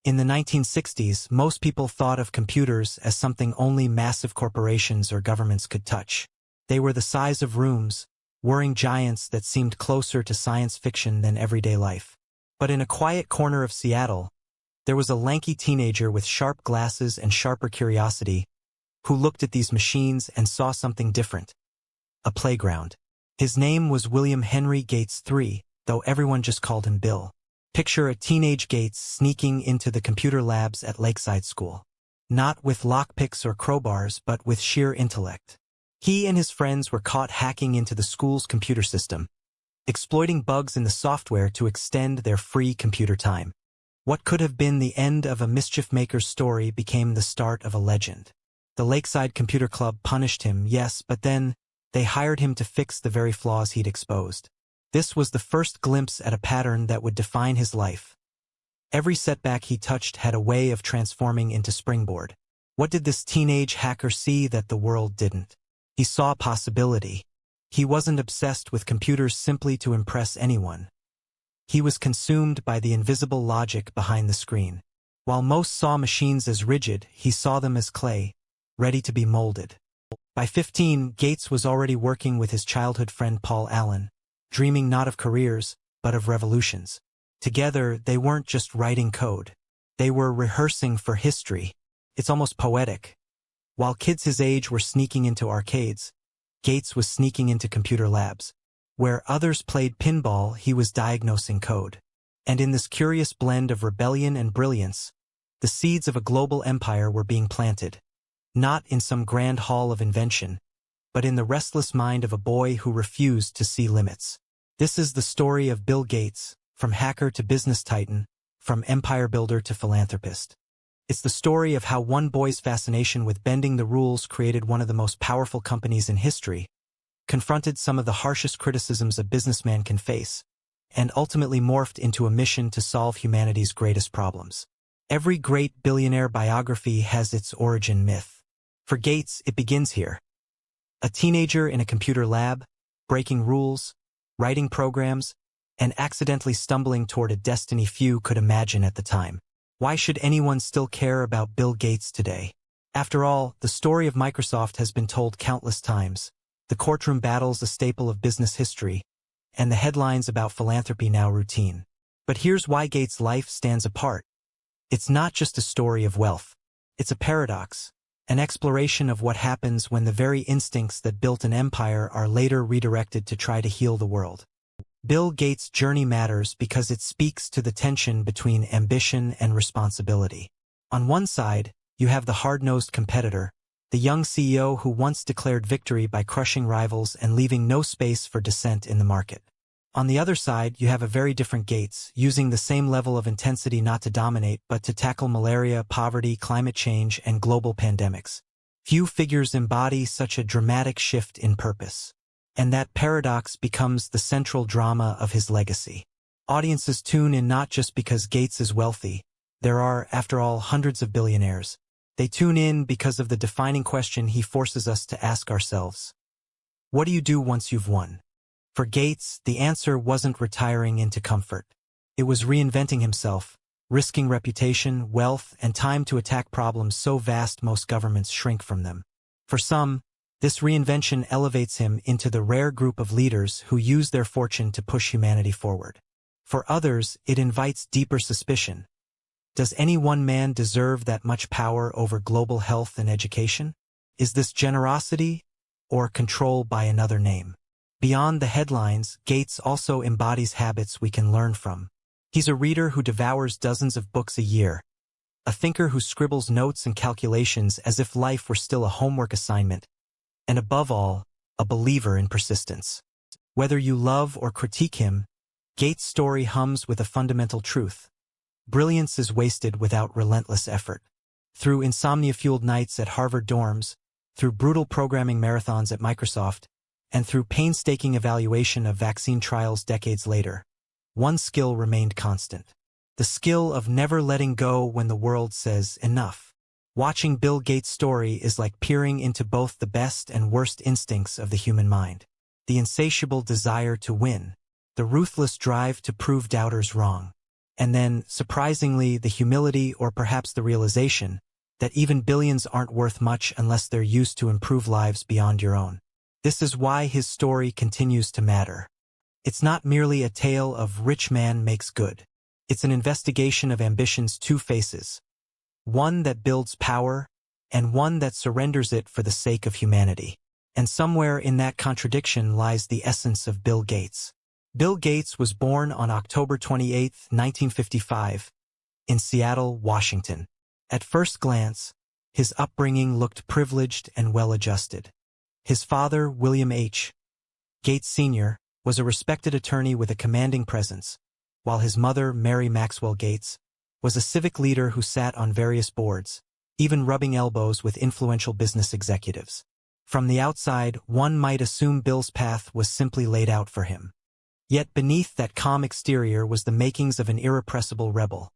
In the 1960s, most people thought of computers as something only massive corporations or governments could touch. They were the size of rooms, whirring giants that seemed closer to science fiction than everyday life. But in a quiet corner of Seattle, there was a lanky teenager with sharp glasses and sharper curiosity who looked at these machines and saw something different. A playground. His name was William Henry Gates III, though everyone just called him Bill. Picture a teenage Gates sneaking into the computer labs at Lakeside School. Not with lockpicks or crowbars, but with sheer intellect. He and his friends were caught hacking into the school's computer system, exploiting bugs in the software to extend their free computer time. What could have been the end of a mischief-maker's story became the start of a legend. The Lakeside Computer Club punished him, yes, but then they hired him to fix the very flaws he'd exposed. This was the first glimpse at a pattern that would define his life. Every setback he touched had a way of transforming into springboard. What did this teenage hacker see that the world didn't? He saw possibility. He wasn't obsessed with computers simply to impress anyone. He was consumed by the invisible logic behind the screen. While most saw machines as rigid, he saw them as clay, ready to be molded. By 15, Gates was already working with his childhood friend Paul Allen, dreaming not of careers, but of revolutions. Together, they weren't just writing code. They were rehearsing for history. It's almost poetic. While kids his age were sneaking into arcades, Gates was sneaking into computer labs. Where others played pinball, he was diagnosing code. And in this curious blend of rebellion and brilliance, the seeds of a global empire were being planted. Not in some grand hall of invention, but in the restless mind of a boy who refused to see limits. This is the story of Bill Gates, from hacker to business titan, from empire builder to philanthropist. It's the story of how one boy's fascination with bending the rules created one of the most powerful companies in history, confronted some of the harshest criticisms a businessman can face, and ultimately morphed into a mission to solve humanity's greatest problems. Every great billionaire biography has its origin myth. For Gates, it begins here. A teenager in a computer lab, breaking rules, writing programs, and accidentally stumbling toward a destiny few could imagine at the time. Why should anyone still care about Bill Gates today? After all, the story of Microsoft has been told countless times. The courtroom battles a staple of business history, and the headlines about philanthropy now routine. But here's why Gates' life stands apart. It's not just a story of wealth. It's a paradox, an exploration of what happens when the very instincts that built an empire are later redirected to try to heal the world. Bill Gates' journey matters because it speaks to the tension between ambition and responsibility. On one side, you have the hard-nosed competitor, the young CEO who once declared victory by crushing rivals and leaving no space for dissent in the market. On the other side, you have a very different Gates, using the same level of intensity not to dominate but to tackle malaria, poverty, climate change, and global pandemics. Few figures embody such a dramatic shift in purpose. And that paradox becomes the central drama of his legacy. Audiences tune in not just because Gates is wealthy. There are, after all, hundreds of billionaires. They tune in because of the defining question he forces us to ask ourselves. What do you do once you've won? For Gates, the answer wasn't retiring into comfort. It was reinventing himself, risking reputation, wealth, and time to attack problems so vast most governments shrink from them. For some, this reinvention elevates him into the rare group of leaders who use their fortune to push humanity forward. For others, it invites deeper suspicion. Does any one man deserve that much power over global health and education? Is this generosity or control by another name? Beyond the headlines, Gates also embodies habits we can learn from. He's a reader who devours dozens of books a year, a thinker who scribbles notes and calculations as if life were still a homework assignment, and above all, a believer in persistence. Whether you love or critique him, Gates' story hums with a fundamental truth. Brilliance is wasted without relentless effort. Through insomnia-fueled nights at Harvard dorms, through brutal programming marathons at Microsoft, and through painstaking evaluation of vaccine trials decades later, one skill remained constant. The skill of never letting go when the world says enough. Watching Bill Gates' story is like peering into both the best and worst instincts of the human mind. The insatiable desire to win, the ruthless drive to prove doubters wrong, And then, surprisingly, the humility or perhaps the realization that even billions aren't worth much unless they're used to improve lives beyond your own. This is why his story continues to matter. It's not merely a tale of rich man makes good. It's an investigation of ambition's two faces. One that builds power, and one that surrenders it for the sake of humanity. And somewhere in that contradiction lies the essence of Bill Gates. Bill Gates was born on October 28, 1955, in Seattle, Washington. At first glance, his upbringing looked privileged and well-adjusted. His father, William H. Gates Sr., was a respected attorney with a commanding presence, while his mother, Mary Maxwell Gates, was a civic leader who sat on various boards, even rubbing elbows with influential business executives. From the outside, one might assume Bill's path was simply laid out for him. Yet beneath that calm exterior was the makings of an irrepressible rebel.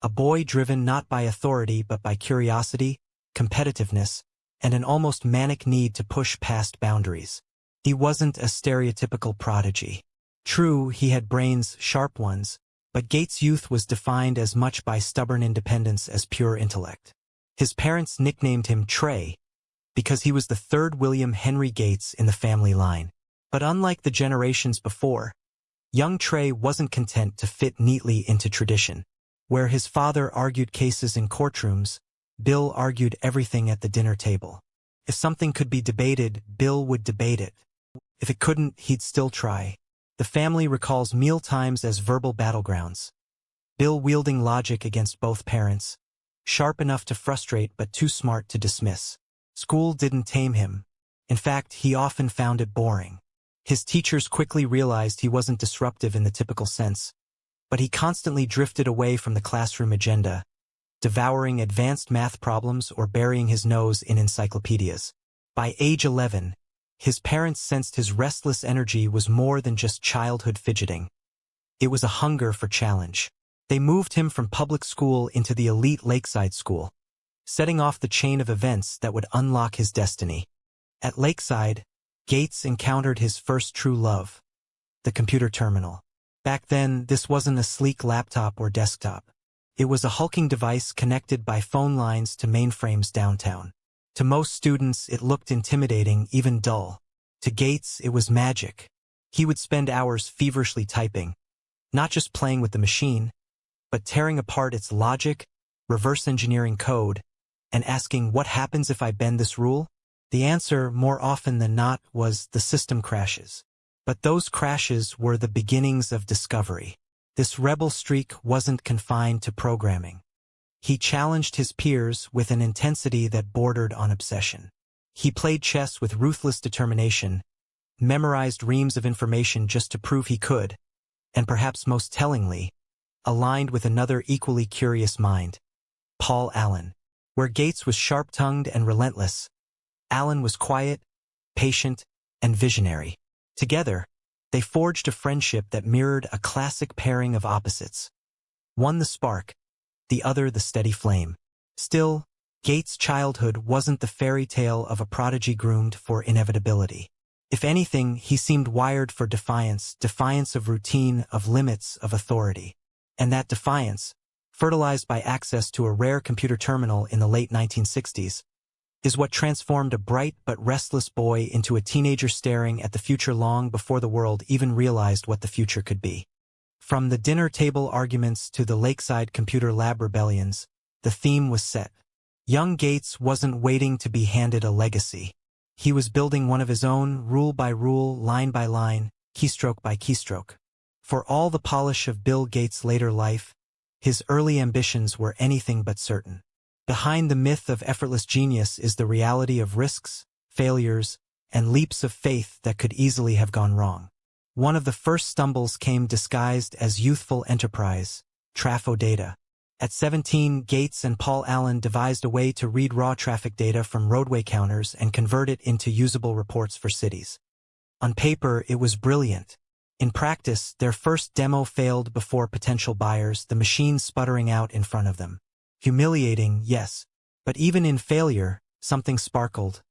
A boy driven not by authority but by curiosity, competitiveness, and an almost manic need to push past boundaries. He wasn't a stereotypical prodigy. True, he had brains, sharp ones, but Gates' youth was defined as much by stubborn independence as pure intellect. His parents nicknamed him Trey because he was the third William Henry Gates in the family line. But unlike the generations before, young Trey wasn't content to fit neatly into tradition. Where his father argued cases in courtrooms, Bill argued everything at the dinner table. If something could be debated, Bill would debate it. If it couldn't, he'd still try. The family recalls mealtimes as verbal battlegrounds. Bill wielding logic against both parents, sharp enough to frustrate but too smart to dismiss. School didn't tame him. In fact, he often found it boring. His teachers quickly realized he wasn't disruptive in the typical sense, but he constantly drifted away from the classroom agenda, devouring advanced math problems or burying his nose in encyclopedias. By age 11, his parents sensed his restless energy was more than just childhood fidgeting. It was a hunger for challenge. They moved him from public school into the elite Lakeside School, setting off the chain of events that would unlock his destiny. At Lakeside, Gates encountered his first true love, the computer terminal. Back then, this wasn't a sleek laptop or desktop. It was a hulking device connected by phone lines to mainframes downtown. To most students, it looked intimidating, even dull. To Gates, it was magic. He would spend hours feverishly typing, not just playing with the machine, but tearing apart its logic, reverse engineering code, and asking, what happens if I bend this rule? The answer, more often than not, was the system crashes. But those crashes were the beginnings of discovery. This rebel streak wasn't confined to programming. He challenged his peers with an intensity that bordered on obsession. He played chess with ruthless determination, memorized reams of information just to prove he could, and perhaps most tellingly, aligned with another equally curious mind, Paul Allen. Where Gates was sharp-tongued and relentless, Allen was quiet, patient, and visionary. Together, they forged a friendship that mirrored a classic pairing of opposites. One the spark, the other the steady flame. Still, Gates' childhood wasn't the fairy tale of a prodigy groomed for inevitability. If anything, he seemed wired for defiance of routine, of limits, of authority. And that defiance, fertilized by access to a rare computer terminal in the late 1960s, is what transformed a bright but restless boy into a teenager staring at the future long before the world even realized what the future could be. From the dinner table arguments to the lakeside computer lab rebellions, the theme was set. Young Gates wasn't waiting to be handed a legacy. He was building one of his own, rule by rule, line by line, keystroke by keystroke. For all the polish of Bill Gates' later life, his early ambitions were anything but certain. Behind the myth of effortless genius is the reality of risks, failures, and leaps of faith that could easily have gone wrong. One of the first stumbles came disguised as youthful enterprise, trafo data. At 17, Gates and Paul Allen devised a way to read raw traffic data from roadway counters and convert it into usable reports for cities. On paper, it was brilliant. In practice, their first demo failed before potential buyers, the machine sputtering out in front of them. Humiliating, yes, but even in failure, something sparkled.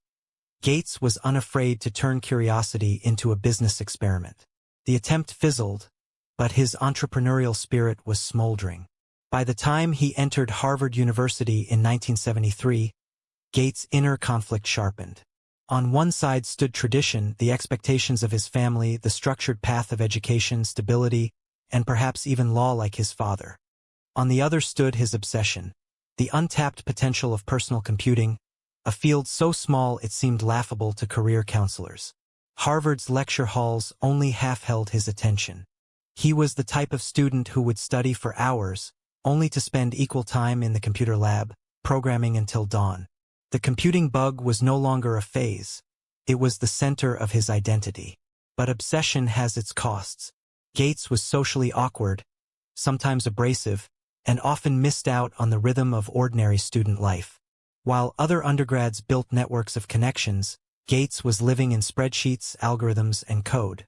Gates was unafraid to turn curiosity into a business experiment. The attempt fizzled, but his entrepreneurial spirit was smoldering. By the time he entered Harvard University in 1973, Gates' inner conflict sharpened. On one side stood tradition, the expectations of his family, the structured path of education, stability, and perhaps even law like his father. On the other stood his obsession, the untapped potential of personal computing, a field so small it seemed laughable to career counselors. Harvard's lecture halls only half held his attention. He was the type of student who would study for hours, only to spend equal time in the computer lab, programming until dawn. The computing bug was no longer a phase. It was the center of his identity. But obsession has its costs. Gates was socially awkward, sometimes abrasive, and often missed out on the rhythm of ordinary student life. While other undergrads built networks of connections, Gates was living in spreadsheets, algorithms, and code.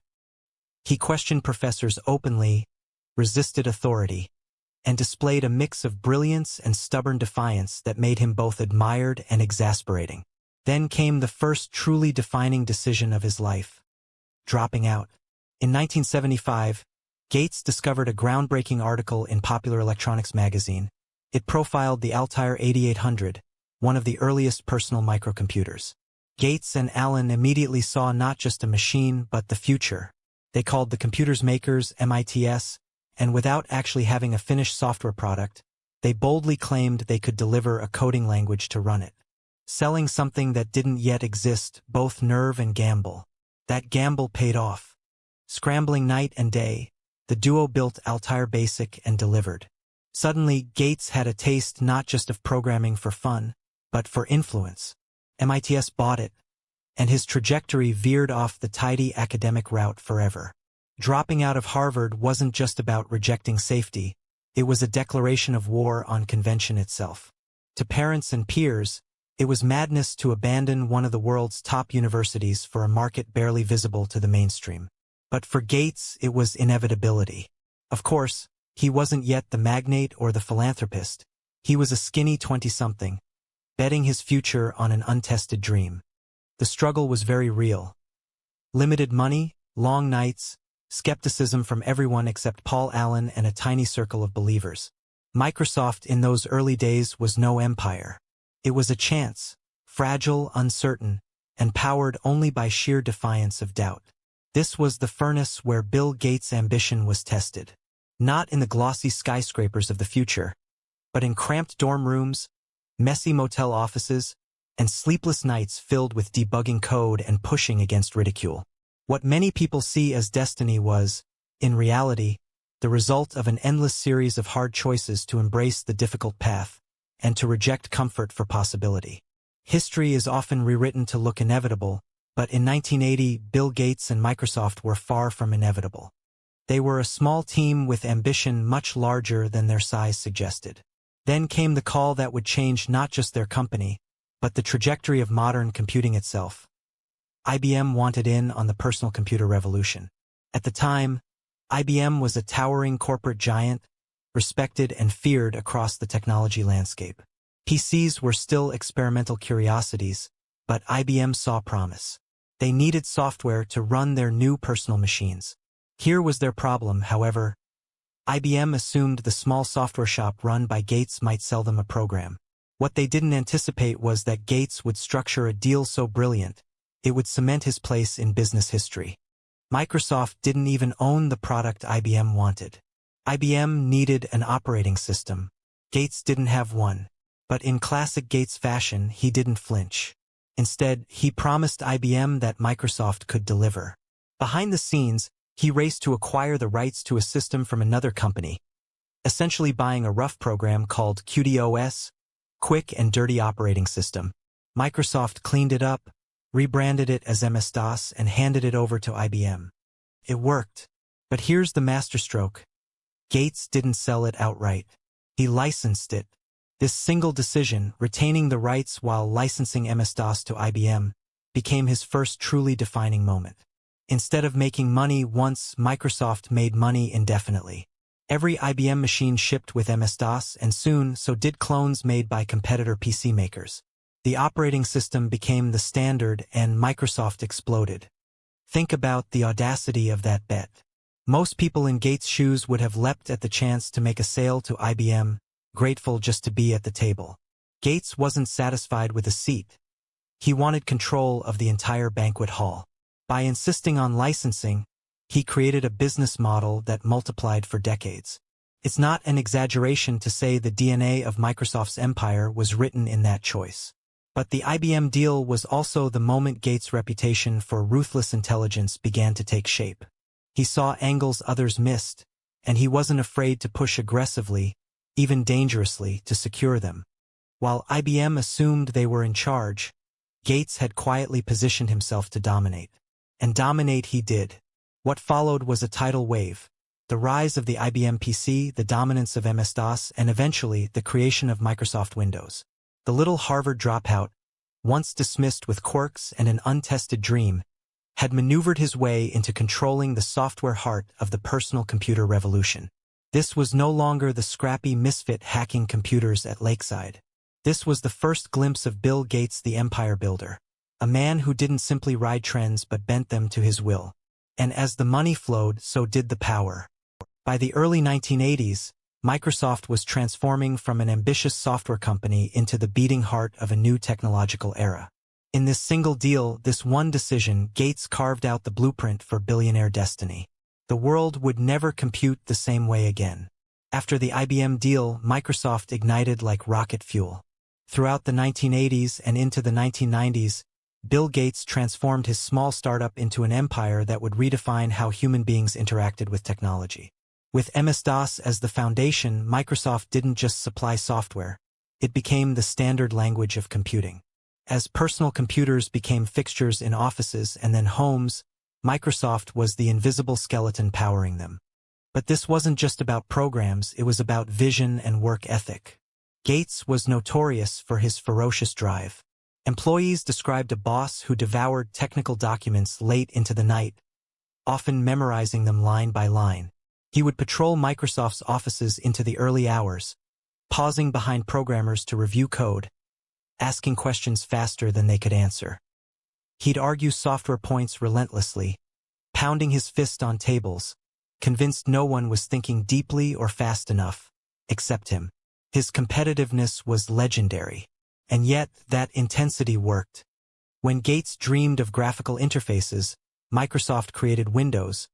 He questioned professors openly, resisted authority, and displayed a mix of brilliance and stubborn defiance that made him both admired and exasperating. Then came the first truly defining decision of his life: dropping out. In 1975, Gates discovered a groundbreaking article in Popular Electronics magazine. It profiled the Altair 8800, one of the earliest personal microcomputers. Gates and Allen immediately saw not just a machine but the future. They called the computer's makers MITS, and without actually having a finished software product, they boldly claimed they could deliver a coding language to run it. Selling something that didn't yet exist, both nerve and gamble. That gamble paid off. Scrambling night and day, the duo built Altair Basic and delivered. Suddenly, Gates had a taste not just of programming for fun, but for influence. MITS bought it, and his trajectory veered off the tidy academic route forever. Dropping out of Harvard wasn't just about rejecting safety, it was a declaration of war on convention itself. To parents and peers, it was madness to abandon one of the world's top universities for a market barely visible to the mainstream. But for Gates, it was inevitability. Of course, he wasn't yet the magnate or the philanthropist. He was a skinny 20-something, betting his future on an untested dream. The struggle was very real. Limited money, long nights, skepticism from everyone except Paul Allen and a tiny circle of believers. Microsoft in those early days was no empire. It was a chance, fragile, uncertain, and powered only by sheer defiance of doubt. This was the furnace where Bill Gates' ambition was tested. Not in the glossy skyscrapers of the future, but in cramped dorm rooms, messy motel offices, and sleepless nights filled with debugging code and pushing against ridicule. What many people see as destiny was, in reality, the result of an endless series of hard choices to embrace the difficult path and to reject comfort for possibility. History is often rewritten to look inevitable, but in 1980, Bill Gates and Microsoft were far from inevitable. They were a small team with ambition much larger than their size suggested. Then came the call that would change not just their company, but the trajectory of modern computing itself. IBM wanted in on the personal computer revolution. At the time, IBM was a towering corporate giant, respected and feared across the technology landscape. PCs were still experimental curiosities, but IBM saw promise. They needed software to run their new personal machines. Here was their problem, however. IBM assumed the small software shop run by Gates might sell them a program. What they didn't anticipate was that Gates would structure a deal so brilliant, it would cement his place in business history. Microsoft didn't even own the product IBM wanted. IBM needed an operating system. Gates didn't have one. But in classic Gates fashion, he didn't flinch. Instead, he promised IBM that Microsoft could deliver. Behind the scenes, he raced to acquire the rights to a system from another company, essentially buying a rough program called QDOS, Quick and Dirty Operating System. Microsoft cleaned it up, rebranded it as MS-DOS, and handed it over to IBM. It worked. But here's the masterstroke. Gates didn't sell it outright. He licensed it. This single decision, retaining the rights while licensing MS-DOS to IBM, became his first truly defining moment. Instead of making money once, Microsoft made money indefinitely. Every IBM machine shipped with MS-DOS, and soon so did clones made by competitor PC makers. The operating system became the standard and Microsoft exploded. Think about the audacity of that bet. Most people in Gates' shoes would have leapt at the chance to make a sale to IBM, grateful just to be at the table. Gates wasn't satisfied with a seat. He wanted control of the entire banquet hall. By insisting on licensing, he created a business model that multiplied for decades. It's not an exaggeration to say the DNA of Microsoft's empire was written in that choice. But the IBM deal was also the moment Gates' reputation for ruthless intelligence began to take shape. He saw angles others missed, and he wasn't afraid to push aggressively, even dangerously, to secure them. While IBM assumed they were in charge, Gates had quietly positioned himself to dominate. And dominate he did. What followed was a tidal wave. The rise of the IBM PC, the dominance of MS-DOS, and eventually the creation of Microsoft Windows. The little Harvard dropout, once dismissed with quirks and an untested dream, had maneuvered his way into controlling the software heart of the personal computer revolution. This was no longer the scrappy misfit hacking computers at Lakeside. This was the first glimpse of Bill Gates, the empire builder. A man who didn't simply ride trends but bent them to his will. And as the money flowed, so did the power. By the early 1980s, Microsoft was transforming from an ambitious software company into the beating heart of a new technological era. In this single deal, this one decision, Gates carved out the blueprint for billionaire destiny. The world would never compute the same way again. After the IBM deal, Microsoft ignited like rocket fuel. Throughout the 1980s and into the 1990s, Bill Gates transformed his small startup into an empire that would redefine how human beings interacted with technology. With MS-DOS as the foundation, Microsoft didn't just supply software. It became the standard language of computing. As personal computers became fixtures in offices and then homes, Microsoft was the invisible skeleton powering them. But this wasn't just about programs, it was about vision and work ethic. Gates was notorious for his ferocious drive. Employees described a boss who devoured technical documents late into the night, often memorizing them line by line. He would patrol Microsoft's offices into the early hours, pausing behind programmers to review code, asking questions faster than they could answer. He'd argue software points relentlessly, pounding his fist on tables, convinced no one was thinking deeply or fast enough, except him. His competitiveness was legendary. And yet, that intensity worked. When Gates dreamed of graphical interfaces, Microsoft created Windows,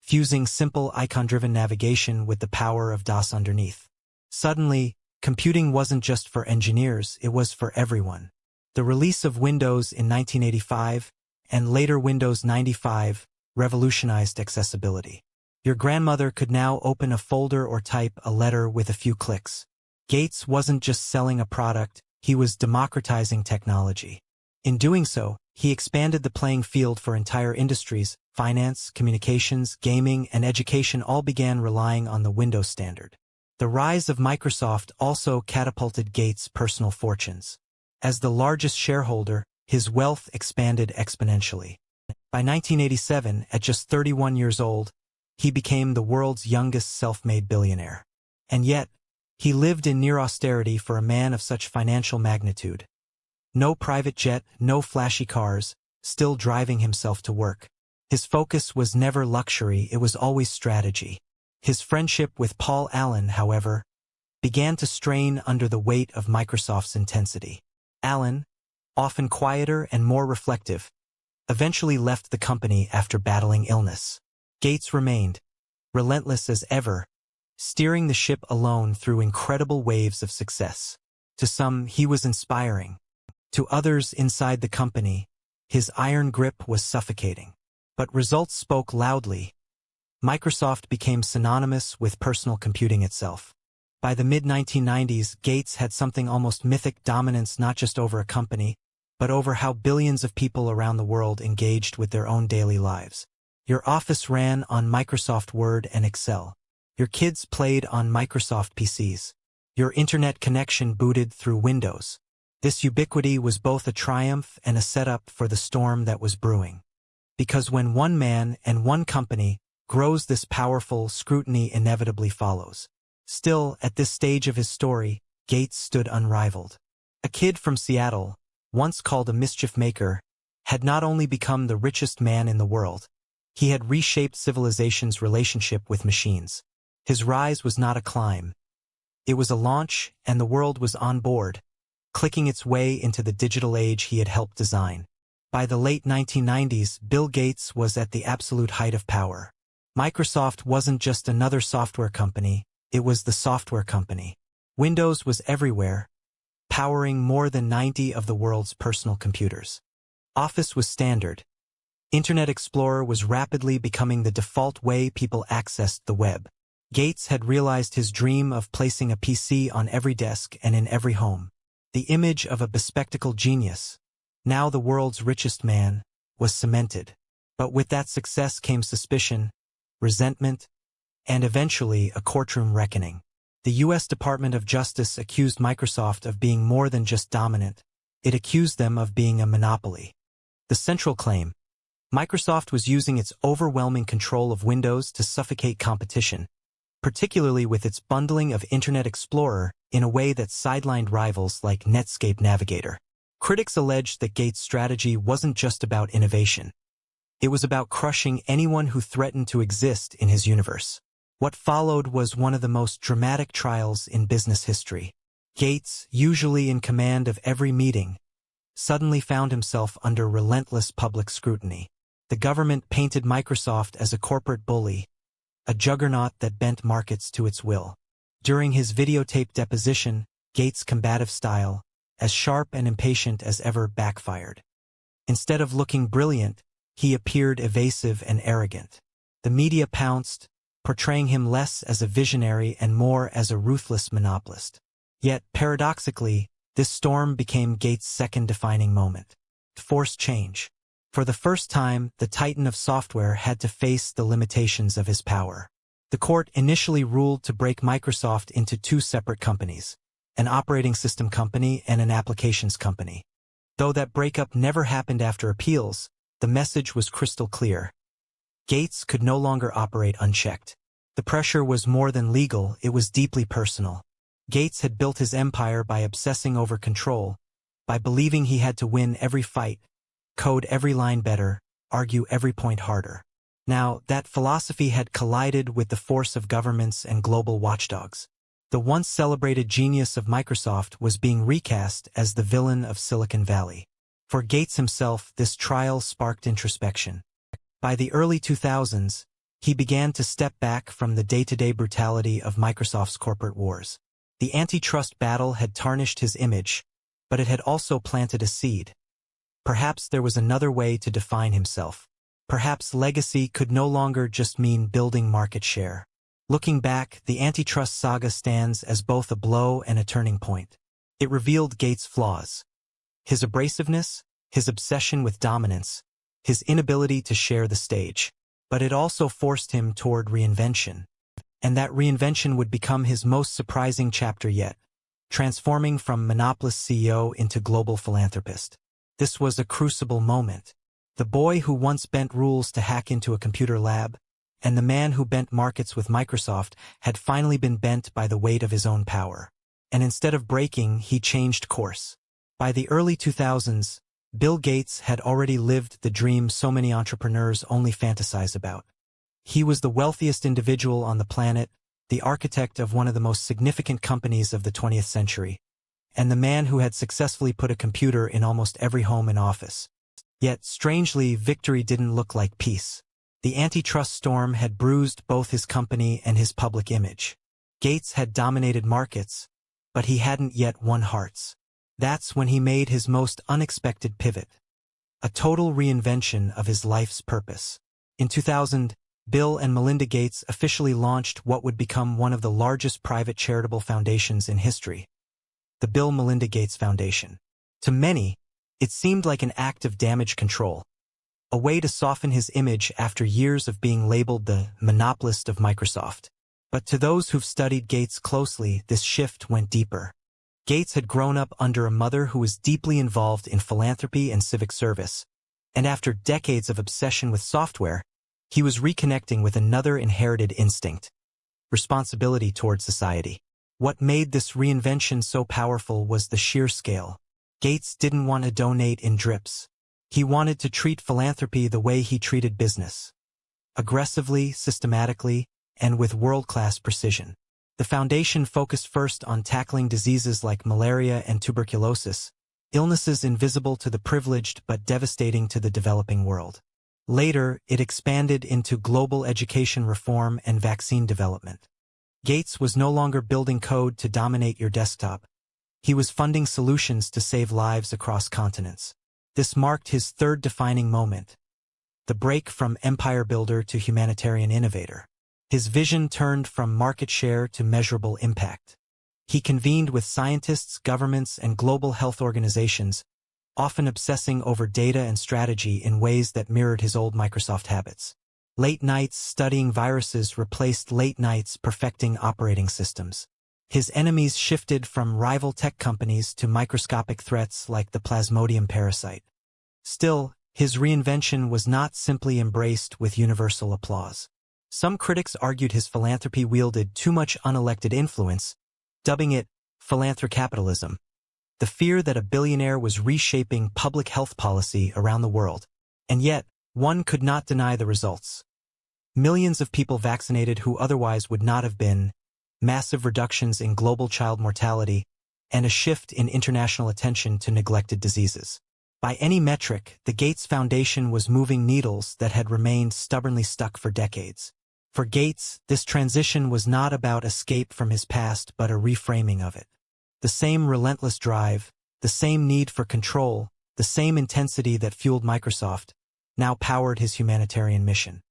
fusing simple icon-driven navigation with the power of DOS underneath. Suddenly, computing wasn't just for engineers, it was for everyone. The release of Windows in 1985, and later Windows 95, revolutionized accessibility. Your grandmother could now open a folder or type a letter with a few clicks. Gates wasn't just selling a product, he was democratizing technology. In doing so, he expanded the playing field for entire industries. Finance, communications, gaming, and education all began relying on the Windows standard. The rise of Microsoft also catapulted Gates' personal fortunes. As the largest shareholder, his wealth expanded exponentially. By 1987, at just 31 years old, he became the world's youngest self-made billionaire. And yet, he lived in near austerity for a man of such financial magnitude. No private jet, no flashy cars, still driving himself to work. His focus was never luxury, it was always strategy. His friendship with Paul Allen, however, began to strain under the weight of Microsoft's intensity. Allen, often quieter and more reflective, eventually left the company after battling illness. Gates remained, relentless as ever, steering the ship alone through incredible waves of success. To some, he was inspiring. To others inside the company, his iron grip was suffocating. But results spoke loudly. Microsoft became synonymous with personal computing itself. By the mid-1990s, Gates had something almost mythic: dominance not just over a company, but over how billions of people around the world engaged with their own daily lives. Your office ran on Microsoft Word and Excel. Your kids played on Microsoft PCs. Your internet connection booted through Windows. This ubiquity was both a triumph and a setup for the storm that was brewing. Because when one man and one company grows this powerful, scrutiny inevitably follows. Still, at this stage of his story, Gates stood unrivaled. A kid from Seattle, once called a mischief maker, had not only become the richest man in the world, He had reshaped civilization's relationship with machines. His rise was not a climb. It was a launch, and the world was on board, clicking its way into the digital age he had helped design. By the late 1990s, Bill Gates was at the absolute height of power. Microsoft wasn't just another software company, it was the software company. Windows was everywhere, powering more than 90 of the world's personal computers. Office was standard. Internet Explorer was rapidly becoming the default way people accessed the web. Gates had realized his dream of placing a PC on every desk and in every home. The image of a bespectacled genius, now the world's richest man, was cemented. But with that success came suspicion, resentment, and eventually a courtroom reckoning. The U.S. Department of Justice accused Microsoft of being more than just dominant. It accused them of being a monopoly. The central claim: Microsoft was using its overwhelming control of Windows to suffocate competition, particularly with its bundling of Internet Explorer in a way that sidelined rivals like Netscape Navigator. Critics alleged that Gates' strategy wasn't just about innovation. It was about crushing anyone who threatened to exist in his universe. What followed was one of the most dramatic trials in business history. Gates, usually in command of every meeting, suddenly found himself under relentless public scrutiny. The government painted Microsoft as a corporate bully, a juggernaut that bent markets to its will. During his videotaped deposition, Gates' combative style, as sharp and impatient as ever, backfired. Instead of looking brilliant, he appeared evasive and arrogant. The media pounced, portraying him less as a visionary and more as a ruthless monopolist. Yet, paradoxically, this storm became Gates' second defining moment. Forced change. For the first time, the titan of software had to face the limitations of his power. The court initially ruled to break Microsoft into two separate companies, an operating system company and an applications company. Though that breakup never happened after appeals, the message was crystal clear. Gates could no longer operate unchecked. The pressure was more than legal, it was deeply personal. Gates had built his empire by obsessing over control, by believing he had to win every fight, code every line better, argue every point harder. Now, that philosophy had collided with the force of governments and global watchdogs. The once celebrated genius of Microsoft was being recast as the villain of Silicon Valley. For Gates himself, this trial sparked introspection. By the early 2000s, he began to step back from the day-to-day brutality of Microsoft's corporate wars. The antitrust battle had tarnished his image, but it had also planted a seed. Perhaps there was another way to define himself. Perhaps legacy could no longer just mean building market share. Looking back, the antitrust saga stands as both a blow and a turning point. It revealed Gates' flaws: his abrasiveness, his obsession with dominance, his inability to share the stage. But it also forced him toward reinvention. And that reinvention would become his most surprising chapter yet, transforming from monopolist CEO into global philanthropist. This was a crucible moment. The boy who once bent rules to hack into a computer lab, and the man who bent markets with Microsoft had finally been bent by the weight of his own power. And instead of breaking, he changed course. By the early 2000s, Bill Gates had already lived the dream so many entrepreneurs only fantasize about. He was the wealthiest individual on the planet, the architect of one of the most significant companies of the 20th century, and the man who had successfully put a computer in almost every home and office. Yet, strangely, victory didn't look like peace. The antitrust storm had bruised both his company and his public image. Gates had dominated markets, but he hadn't yet won hearts. That's when he made his most unexpected pivot. A total reinvention of his life's purpose. In 2000, Bill and Melinda Gates officially launched what would become one of the largest private charitable foundations in history, the Bill Melinda Gates Foundation. To many, it seemed like an act of damage control, a way to soften his image after years of being labeled the monopolist of Microsoft. But to those who've studied Gates closely, this shift went deeper. Gates had grown up under a mother who was deeply involved in philanthropy and civic service, and after decades of obsession with software, he was reconnecting with another inherited instinct: responsibility toward society. What made this reinvention so powerful was the sheer scale. Gates didn't want to donate in drips. He wanted to treat philanthropy the way he treated business: aggressively, systematically, and with world-class precision. The foundation focused first on tackling diseases like malaria and tuberculosis, illnesses invisible to the privileged but devastating to the developing world. Later, it expanded into global education reform and vaccine development. Gates was no longer building code to dominate your desktop. He was funding solutions to save lives across continents. This marked his third defining moment, the break from empire builder to humanitarian innovator. His vision turned from market share to measurable impact. He convened with scientists, governments, and global health organizations, often obsessing over data and strategy in ways that mirrored his old Microsoft habits. Late nights studying viruses replaced late nights perfecting operating systems. His enemies shifted from rival tech companies to microscopic threats like the Plasmodium parasite. Still, his reinvention was not simply embraced with universal applause. Some critics argued his philanthropy wielded too much unelected influence, dubbing it philanthrocapitalism, the fear that a billionaire was reshaping public health policy around the world. And yet, one could not deny the results. Millions of people vaccinated who otherwise would not have been, massive reductions in global child mortality, and a shift in international attention to neglected diseases. By any metric, the Gates Foundation was moving needles that had remained stubbornly stuck for decades. For Gates, this transition was not about escape from his past but a reframing of it. The same relentless drive, the same need for control, the same intensity that fueled Microsoft, now powered his humanitarian mission.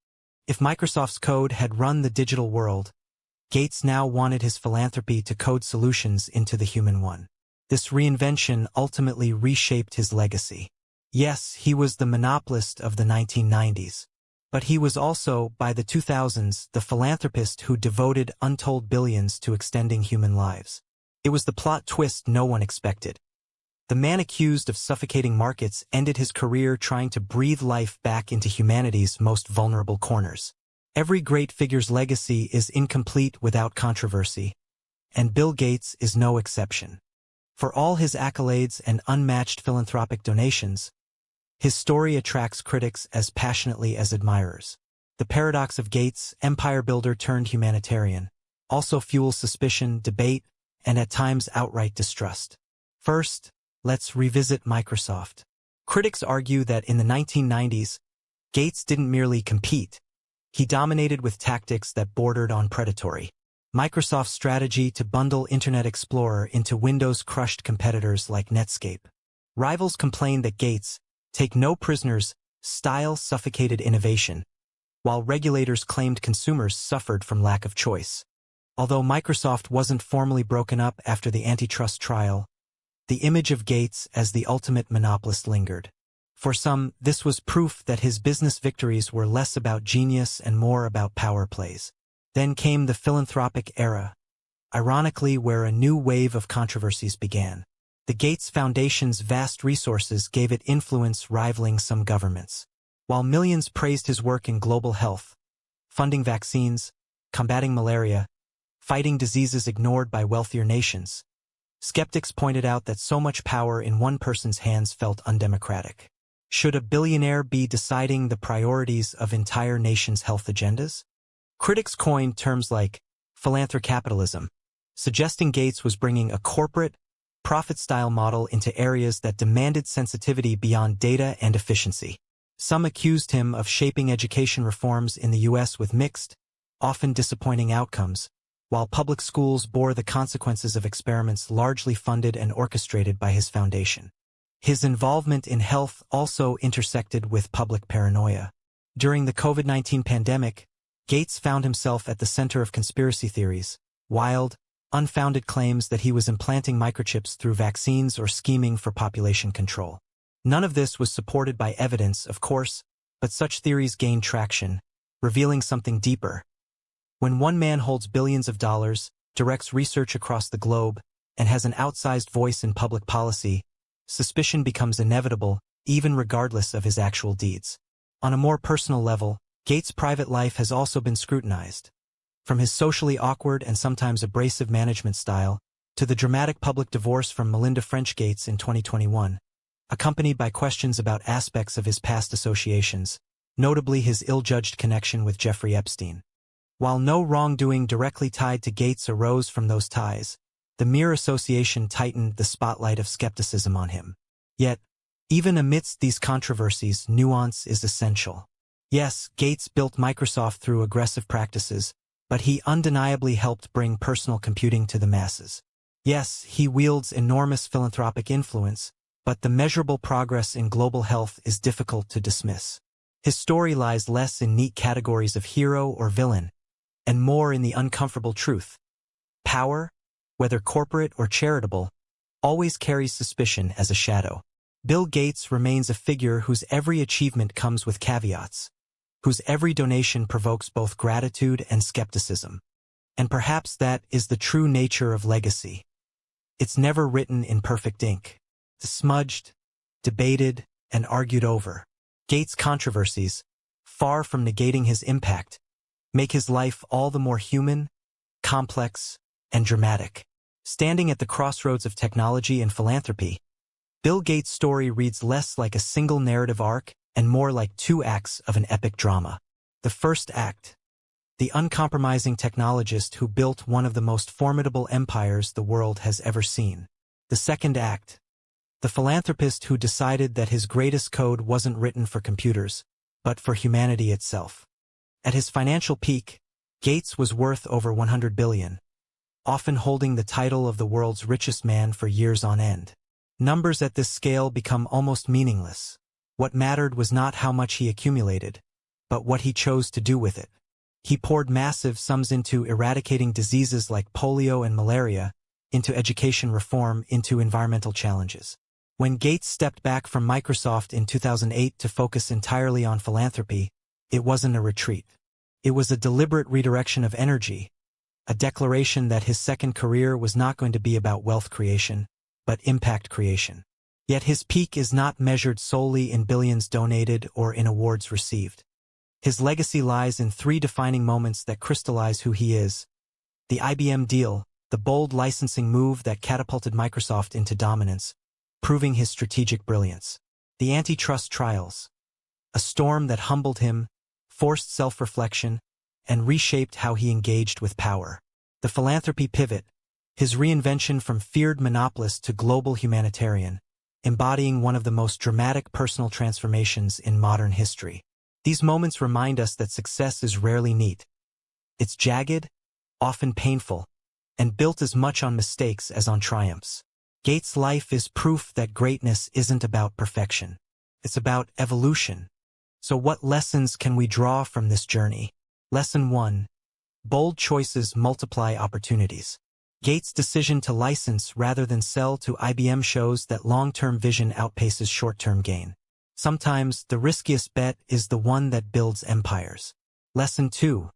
If Microsoft's code had run the digital world, Gates now wanted his philanthropy to code solutions into the human one. This reinvention ultimately reshaped his legacy. Yes, he was the monopolist of the 1990s. But he was also, by the 2000s, the philanthropist who devoted untold billions to extending human lives. It was the plot twist no one expected. The man accused of suffocating markets ended his career trying to breathe life back into humanity's most vulnerable corners. Every great figure's legacy is incomplete without controversy, and Bill Gates is no exception. For all his accolades and unmatched philanthropic donations, his story attracts critics as passionately as admirers. The paradox of Gates, empire builder turned humanitarian, also fuels suspicion, debate, and at times outright distrust. First, let's revisit Microsoft. Critics argue that in the 1990s, Gates didn't merely compete. He dominated with tactics that bordered on predatory. Microsoft's strategy to bundle Internet Explorer into Windows crushed competitors like Netscape. Rivals complained that Gates' take no prisoners style suffocated innovation, while regulators claimed consumers suffered from lack of choice. Although Microsoft wasn't formally broken up after the antitrust trial, the image of Gates as the ultimate monopolist lingered. For some, this was proof that his business victories were less about genius and more about power plays. Then came the philanthropic era, ironically where a new wave of controversies began. The Gates Foundation's vast resources gave it influence rivaling some governments. While millions praised his work in global health, funding vaccines, combating malaria, fighting diseases ignored by wealthier nations, skeptics pointed out that so much power in one person's hands felt undemocratic. Should a billionaire be deciding the priorities of entire nations' health agendas? Critics coined terms like philanthrocapitalism, suggesting Gates was bringing a corporate, profit-style model into areas that demanded sensitivity beyond data and efficiency. Some accused him of shaping education reforms in the U.S. with mixed, often disappointing outcomes, while public schools bore the consequences of experiments largely funded and orchestrated by his foundation. His involvement in health also intersected with public paranoia. During the COVID-19 pandemic, Gates found himself at the center of conspiracy theories, wild, unfounded claims that he was implanting microchips through vaccines or scheming for population control. None of this was supported by evidence, of course, but such theories gained traction, revealing something deeper. When one man holds billions of dollars, directs research across the globe, and has an outsized voice in public policy, suspicion becomes inevitable, even regardless of his actual deeds. On a more personal level, Gates' private life has also been scrutinized. From his socially awkward and sometimes abrasive management style, to the dramatic public divorce from Melinda Gates in 2021, accompanied by questions about aspects of his past associations, notably his ill-judged connection with Jeffrey Epstein. While no wrongdoing directly tied to Gates arose from those ties, the mere association tightened the spotlight of skepticism on him. Yet, even amidst these controversies, nuance is essential. Yes, Gates built Microsoft through aggressive practices, but he undeniably helped bring personal computing to the masses. Yes, he wields enormous philanthropic influence, but the measurable progress in global health is difficult to dismiss. His story lies less in neat categories of hero or villain, and more in the uncomfortable truth. Power, whether corporate or charitable, always carries suspicion as a shadow. Bill Gates remains a figure whose every achievement comes with caveats, whose every donation provokes both gratitude and skepticism. And perhaps that is the true nature of legacy. It's never written in perfect ink. It's smudged, debated, and argued over. Gates' controversies, far from negating his impact, make his life all the more human, complex, and dramatic. Standing at the crossroads of technology and philanthropy, Bill Gates' story reads less like a single narrative arc and more like two acts of an epic drama. The first act, the uncompromising technologist who built one of the most formidable empires the world has ever seen. The second act, the philanthropist who decided that his greatest code wasn't written for computers, but for humanity itself. At his financial peak, Gates was worth over $100 billion, often holding the title of the world's richest man for years on end. Numbers at this scale become almost meaningless. What mattered was not how much he accumulated, but what he chose to do with it. He poured massive sums into eradicating diseases like polio and malaria, into education reform, into environmental challenges. When Gates stepped back from Microsoft in 2008 to focus entirely on philanthropy, it wasn't a retreat. It was a deliberate redirection of energy, a declaration that his second career was not going to be about wealth creation, but impact creation. Yet his peak is not measured solely in billions donated or in awards received. His legacy lies in three defining moments that crystallize who he is: the IBM deal, the bold licensing move that catapulted Microsoft into dominance, proving his strategic brilliance; the antitrust trials, a storm that humbled him, forced self-reflection, and reshaped how he engaged with power; the philanthropy pivot, his reinvention from feared monopolist to global humanitarian, embodying one of the most dramatic personal transformations in modern history. These moments remind us that success is rarely neat. It's jagged, often painful, and built as much on mistakes as on triumphs. Gates' life is proof that greatness isn't about perfection. It's about evolution. So what lessons can we draw from this journey? Lesson 1. Bold choices multiply opportunities. Gates' decision to license rather than sell to IBM shows that long-term vision outpaces short-term gain. Sometimes the riskiest bet is the one that builds empires. Lesson 2.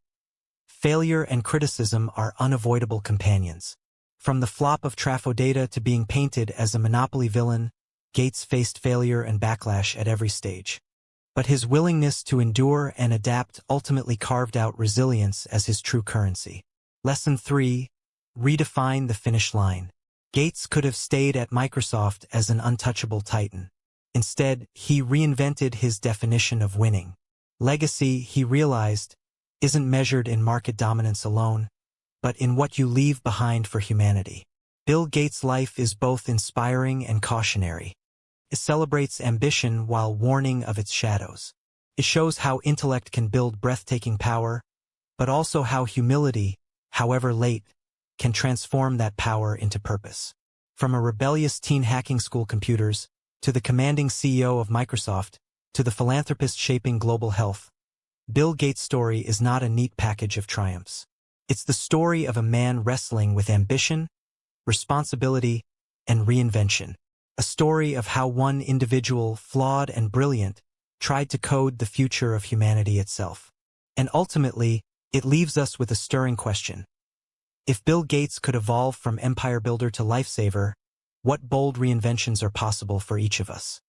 Failure and criticism are unavoidable companions. From the flop of Trafodata to being painted as a monopoly villain, Gates faced failure and backlash at every stage. But his willingness to endure and adapt ultimately carved out resilience as his true currency. Lesson 3. Redefine the finish line. Gates could have stayed at Microsoft as an untouchable titan. Instead, he reinvented his definition of winning. Legacy, he realized, isn't measured in market dominance alone, but in what you leave behind for humanity. Bill Gates' life is both inspiring and cautionary. It celebrates ambition while warning of its shadows. It shows how intellect can build breathtaking power, but also how humility, however late, can transform that power into purpose. From a rebellious teen hacking school computers, to the commanding CEO of Microsoft, to the philanthropist shaping global health, Bill Gates' story is not a neat package of triumphs. It's the story of a man wrestling with ambition, responsibility, and reinvention. A story of how one individual, flawed and brilliant, tried to code the future of humanity itself. And ultimately, it leaves us with a stirring question. If Bill Gates could evolve from empire builder to lifesaver, what bold reinventions are possible for each of us?